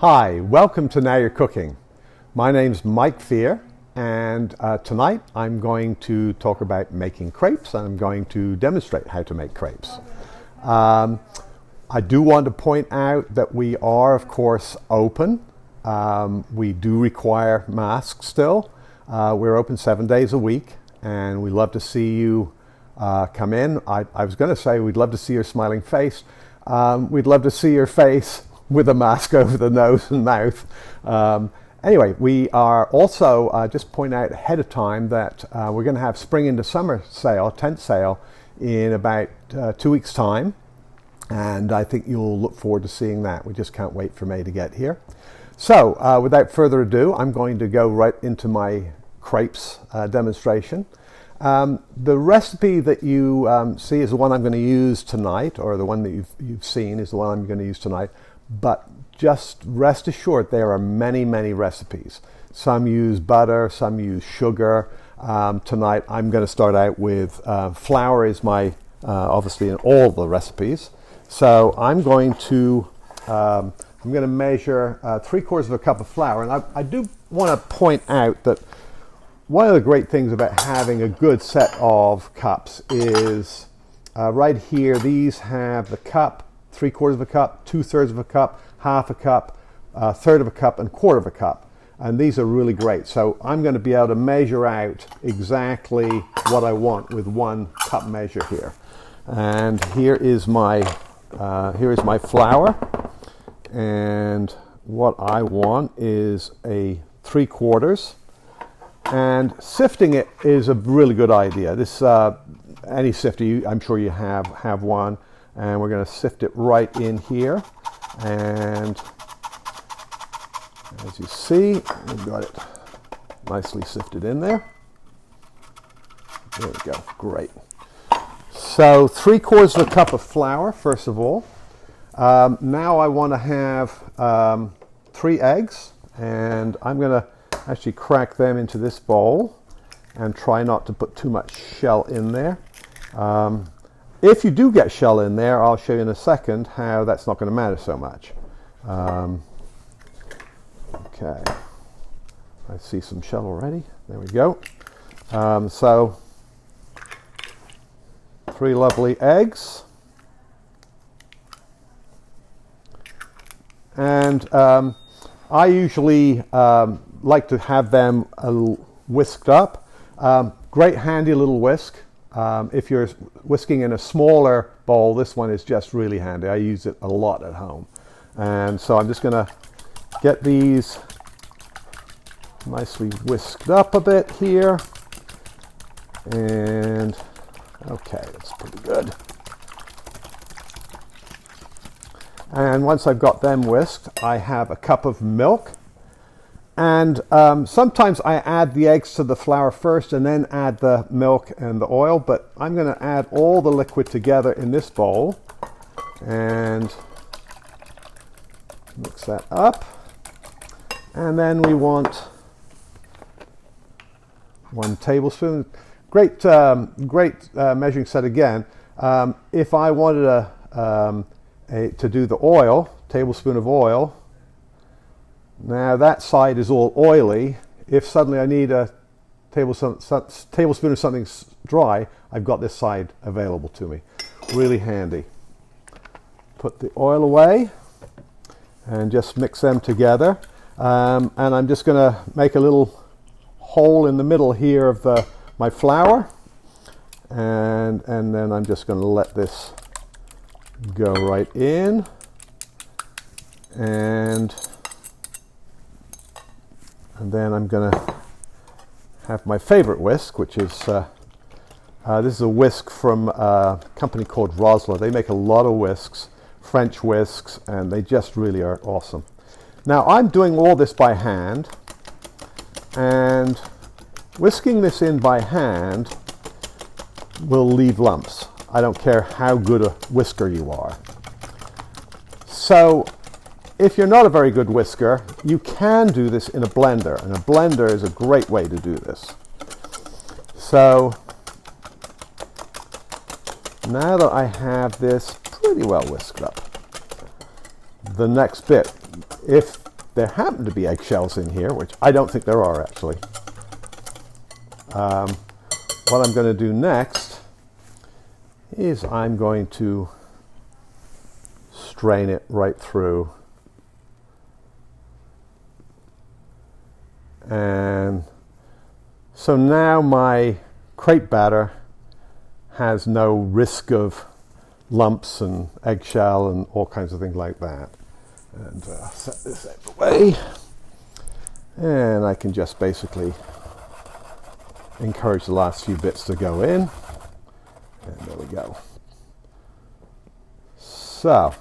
Hi, welcome to Now You're Cooking. My name's Mike Fear, and tonight I'm going to talk about making crepes, and I'm going to demonstrate how to make crepes. I do want to point out that we are, of course, open. We do require masks still. We're open 7 days a week, and we love to see you come in. I was going to say we'd love to see your smiling face. We'd love to see your face with a mask over the nose and mouth. Anyway, we are also, just point out ahead of time that we're going to have spring into summer sale, tent sale, in about 2 weeks' time. And I think you'll look forward to seeing that. We just can't wait for May to get here. So without further ado, I'm going to go right into my crepes demonstration. The recipe that you see is the one I'm going to use tonight, or the one that you've seen is the one I'm going to use tonight. But just rest assured, there are many, many recipes. Some use butter, some use sugar. Tonight, I'm going to start out with flour is my, obviously in all the recipes. So I'm going to measure 3/4 of a cup of flour. And I do want to point out that one of the great things about having a good set of cups is right here, these have the cup, 3/4 of a cup, 2/3 of a cup, half a cup, 1/3 of a cup, and 1/4 of a cup. And these are really great. So I'm going to be able to measure out exactly what I want with one cup measure here. And here is my flour. And what I want is a 3/4. And sifting it is a really good idea. This any sifter, I'm sure you have one. And we're going to sift it right in here. And as you see, we've got it nicely sifted in there. There we go, great. So 3/4 of a cup of flour, first of all. Now I want to have 3 eggs, and I'm going to actually crack them into this bowl and try not to put too much shell in there. If you do get shell in there, I'll show you in a second how that's not going to matter so much. Okay, I see some shell already. There we go. So 3 lovely eggs. And I usually like to have them whisked up. Great handy little whisk. If you're whisking in a smaller bowl, this one is just really handy. I use it a lot at home. And so I'm just going to get these nicely whisked up a bit here. And okay, that's pretty good. And once I've got them whisked, I have a cup of milk. And sometimes I add the eggs to the flour first and then add the milk and the oil, but I'm going to add all the liquid together in this bowl and mix that up. And then we want 1 tablespoon. Great measuring set again. If I wanted to do the oil, tablespoon of oil. Now that side is all oily. If suddenly I need a tablespoon of something dry, I've got this side available to me. Really handy. Put the oil away and just mix them together. And I'm just going to make a little hole in the middle here of my flour. And then I'm just going to let this go right in. And then I'm going to have my favorite whisk, which is, this is a whisk from a company called Rosler. They make a lot of whisks, French whisks, and they just really are awesome. Now I'm doing all this by hand, and whisking this in by hand will leave lumps. I don't care how good a whisker you are. So if you're not a very good whisker, you can do this in a blender, and a blender is a great way to do this. So now that I have this pretty well whisked up, the next bit, if there happen to be eggshells in here, which I don't think there are actually. What I'm going to do next is I'm going to strain it right through. And so now my crepe batter has no risk of lumps and eggshell and all kinds of things like that. And set this out of the way. And I can just basically encourage the last few bits to go in. And there we go. So,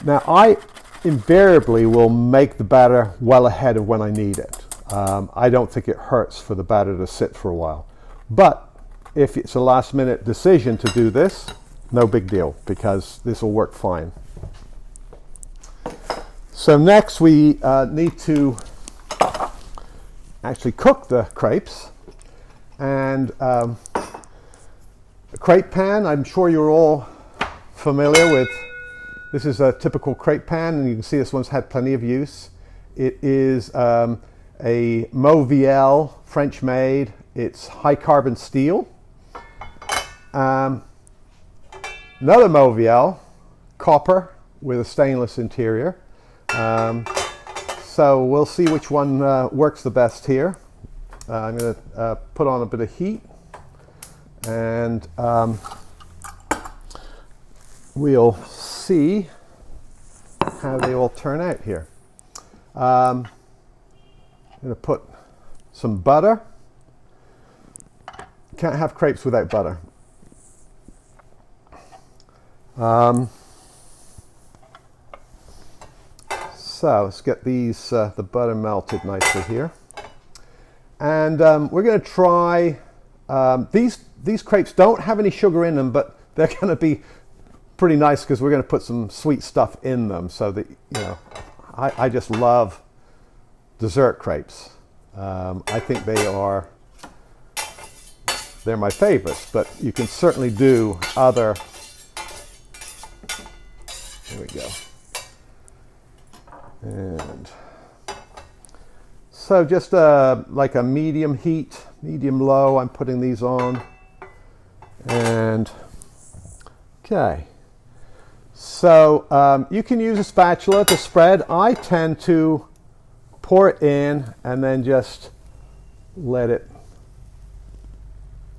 now I invariably will make the batter well ahead of when I need it. I don't think it hurts for the batter to sit for a while. But if it's a last minute decision to do this, no big deal, because this will work fine. So next we need to actually cook the crepes. And a crepe pan, I'm sure you're all familiar with. This is a typical crepe pan, and you can see this one's had plenty of use. It is a Mauviel, French made. It's high carbon steel. Another Mauviel, copper with a stainless interior. So we'll see which one works the best here. I'm going to put on a bit of heat, and we'll see how they all turn out here. I'm going to put some butter. Can't have crepes without butter. So let's get these the butter melted nicely here, and we're going to try these crepes. Don't have any sugar in them, but they're going to be pretty nice because we're going to put some sweet stuff in them. So that, you know, I just love dessert crepes. I think they're my favorites, but you can certainly do other. There we go. And so just like a medium heat, medium low, I'm putting these on. And okay. So you can use a spatula to spread. I tend to pour it in and then just let it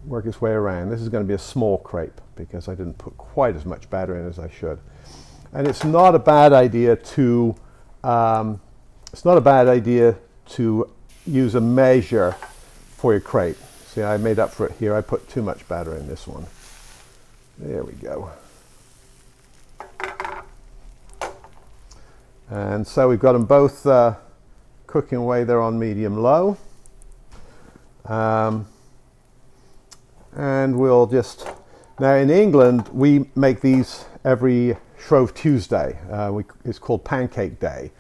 work its way around. This is going to be a small crepe because I didn't put quite as much batter in as I should. And it's not a bad idea to use a measure for your crepe. See, I made up for it here. I put too much batter in this one. There we go. And so we've got them both cooking away there on medium-low. And we'll just, now in England, we make these every Shrove Tuesday. It's called Pancake Day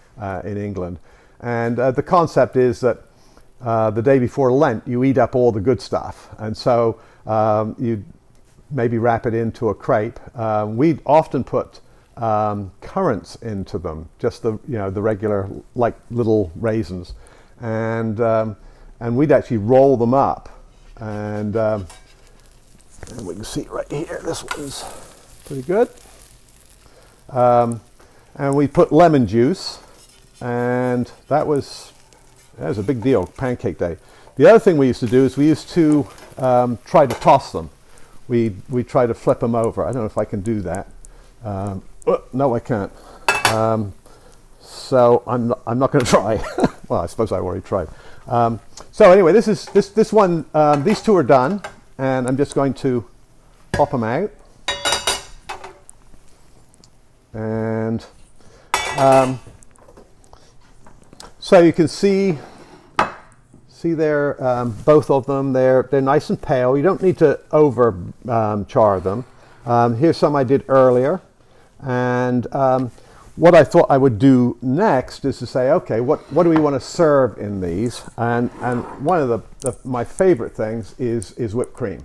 in England. And the concept is that the day before Lent, you eat up all the good stuff. And so you maybe wrap it into a crepe. We often put currants into them, just the regular, like little raisins. And we'd actually roll them up. And we can see right here, this one's pretty good. And we put lemon juice, and that was a big deal, Pancake Day. The other thing we used to do is we used to try to toss them. We try to flip them over. I don't know if I can do that. No, I can't. So I'm not going to try. Well, I suppose I already tried. So anyway, this one. These two are done, and I'm just going to pop them out. And so you can see there, both of them. They're nice and pale. You don't need to over char them. Here's some I did earlier, and what I thought I would do next is to say, okay, what do we want to serve in these? And one of my favorite things is whipped cream.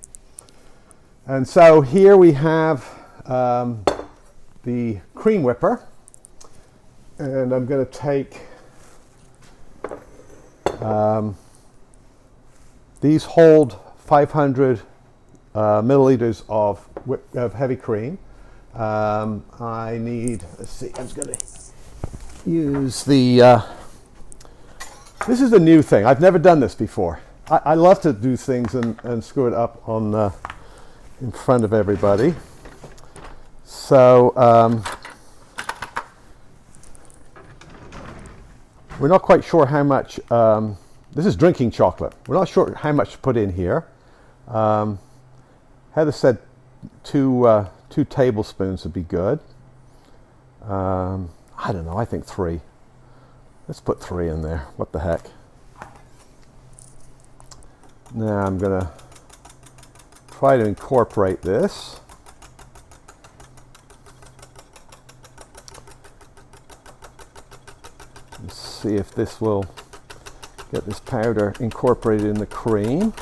And so here we have the cream whipper, And I'm going to take these hold 500 milliliters of heavy cream. I need, let's see, I'm just going to use the, this is a new thing. I've never done this before. I love to do things and screw it up on in front of everybody. So we're not quite sure how much, this is drinking chocolate. We're not sure how much to put in here. Heather said two tablespoons would be good. I don't know, I think 3. Let's put 3 in there. What the heck? Now I'm going to try to incorporate this. Let's see if this will get this powder incorporated in the cream.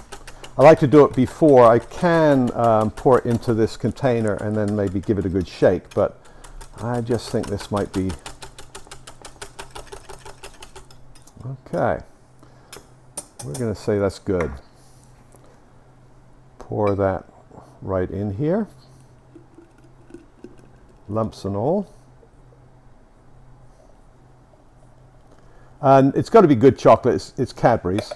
I like to do it before. I can pour it into this container and then maybe give it a good shake, but I just think this might be okay. We're going to say that's good. Pour that right in here, lumps and all. And it's got to be good chocolate. It's Cadbury's,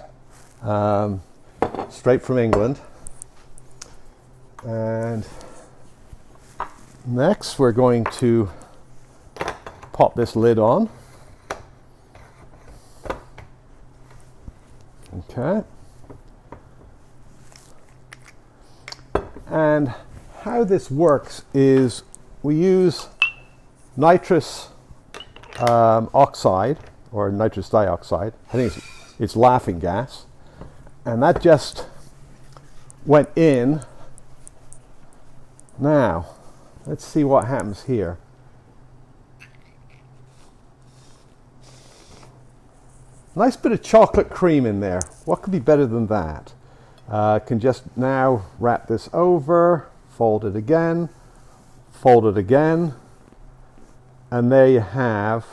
straight from England. And next we're going to pop this lid on. Okay. And how this works is we use nitrous oxide, or nitrous dioxide. I think it's laughing gas. And that just went in. Now, let's see what happens here. Nice bit of chocolate cream in there. What could be better than that? Can just now wrap this over, fold it again, and there you have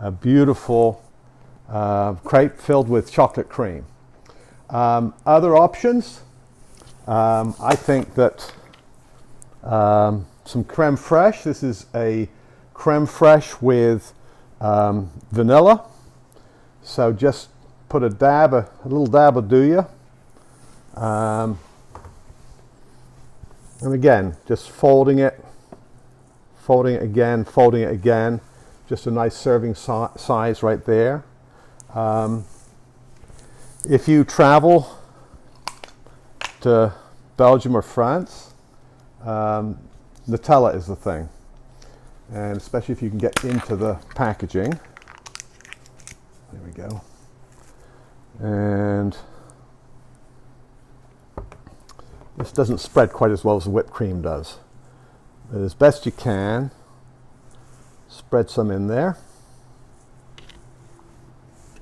a beautiful crepe filled with chocolate cream. Other options, I think that some creme fraiche. This is a creme fraiche with vanilla. So just put a little dab will do you. And again, just folding it again, just a nice serving size right there. If you travel to Belgium or France, Nutella is the thing, and especially if you can get into the packaging. There we go. And this doesn't spread quite as well as the whipped cream does. But as best you can, spread some in there.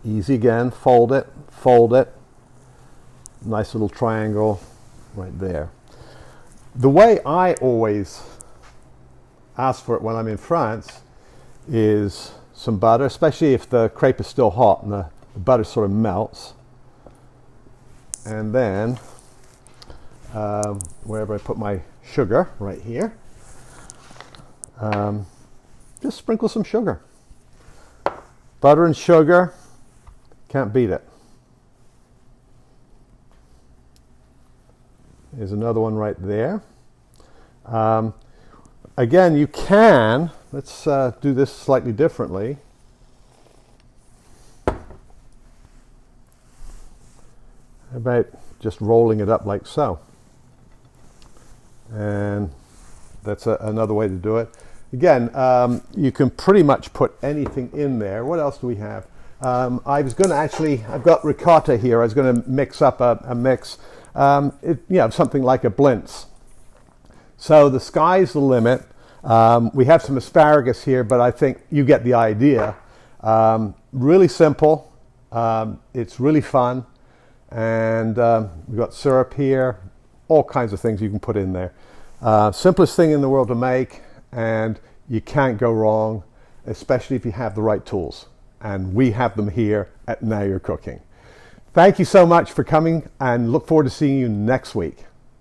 Easy again, fold it. Nice little triangle right there. The way I always ask for it when I'm in France is some butter, especially if the crepe is still hot and the butter sort of melts. And then wherever I put my sugar, right here, just sprinkle some sugar. Butter and sugar, can't beat it. There's another one right there. Again, you can, let's do this slightly differently. How about just rolling it up like so? And that's another way to do it. Again, you can pretty much put anything in there. What else do we have? I was going to I've got ricotta here. I was going to mix up a mix, something like a blintz. So the sky's the limit. We have some asparagus here, but I think you get the idea. Really simple. It's really fun. And we've got syrup here, all kinds of things you can put in there. Simplest thing in the world to make, and you can't go wrong. especially if you have the right tools. And we have them here at Now You're Cooking. Thank you so much for coming, and look forward to seeing you next week.